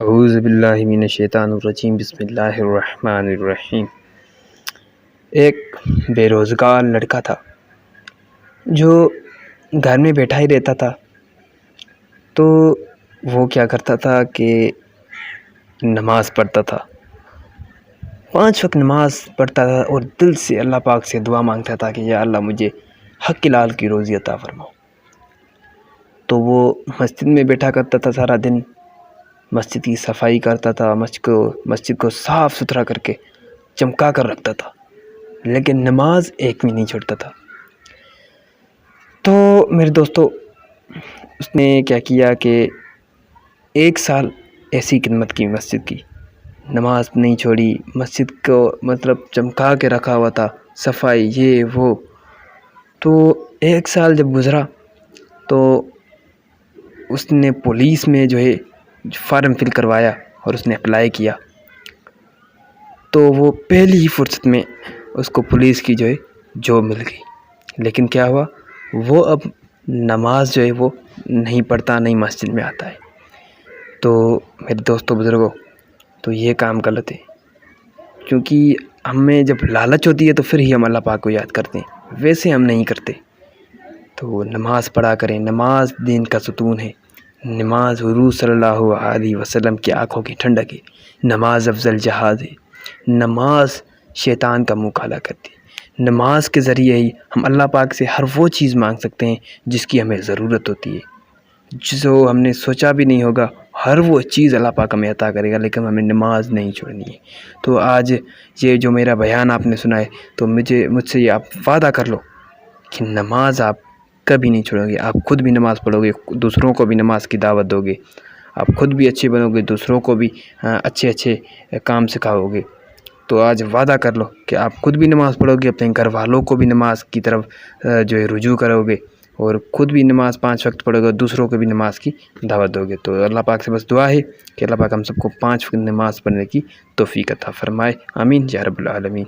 اعوذ باللہ من الشیطان الرجیم، بسم اللہ الرحمن الرحیم۔ ایک بے روزگار لڑکا تھا جو گھر میں بیٹھا ہی رہتا تھا، تو وہ کیا کرتا تھا کہ نماز پڑھتا تھا، 5 وقت نماز پڑھتا تھا اور دل سے اللہ پاک سے دعا مانگتا تھا کہ یا اللہ مجھے حق حلال کی روزی عطا فرماؤ۔ تو وہ مسجد میں بیٹھا کرتا تھا، سارا دن مسجد کی صفائی کرتا تھا، مسجد کو صاف ستھرا کر کے چمکا کر رکھتا تھا، لیکن نماز ایک بھی نہیں چھوڑتا تھا۔ تو میرے دوستو، اس نے کیا کیا کہ 1 سال ایسی خدمت کی، مسجد کی نماز نہیں چھوڑی، مسجد کو چمکا کے رکھا ہوا تھا، صفائی یہ وہ۔ تو 1 سال جب گزرا تو اس نے پولیس میں جو ہے فارم فل کروایا اور اس نے اپلائی کیا، تو وہ پہلی ہی فرصت میں اس کو پولیس کی جو ہے جاب مل گئی۔ لیکن کیا ہوا، وہ اب نماز جو ہے وہ نہیں پڑھتا، نہیں مسجد میں آتا ہے۔ تو میرے دوستوں بزرگوں، تو یہ کام غلط ہے، کیونکہ ہمیں جب لالچ ہوتی ہے تو پھر ہی ہم اللہ پاک کو یاد کرتے ہیں، ویسے ہم نہیں کرتے۔ تو نماز پڑھا کریں، نماز دین کا ستون ہے، نماز حضور صلی اللہ علیہ وسلم کی آنکھوں کی ٹھنڈک ہے، نماز افضل جہاد ہے، نماز شیطان کا منہ کالا کرتی ہے۔ نماز کے ذریعے ہی ہم اللہ پاک سے ہر وہ چیز مانگ سکتے ہیں جس کی ہمیں ضرورت ہوتی ہے، جو ہم نے سوچا بھی نہیں ہوگا، ہر وہ چیز اللہ پاک ہمیں عطا کرے گا، لیکن ہمیں نماز نہیں چھوڑنی ہے۔ تو آج یہ جو میرا بیان آپ نے سنا ہے، تو مجھ سے یہ آپ وعدہ کر لو کہ نماز آپ کبھی نہیں چھوڑو گے، آپ خود بھی نماز پڑھو گے، دوسروں کو بھی نماز کی دعوت دو گے، آپ خود بھی اچھے بنو گے، دوسروں کو بھی اچھے کام سکھاؤ گے۔ تو آج وعدہ کر لو کہ آپ خود بھی نماز پڑھو گے، اپنے گھر والوں کو بھی نماز کی طرف جو ہے رجوع کرو گے، اور خود بھی نماز 5 وقت پڑھو گے، دوسروں کو بھی نماز کی دعوت دو گے۔ تو اللہ پاک سے بس دعا ہے کہ اللہ پاک ہم سب کو 5 وقت نماز پڑھنے کی توفیق عطا فرمائے، آمین یا رب العالمین۔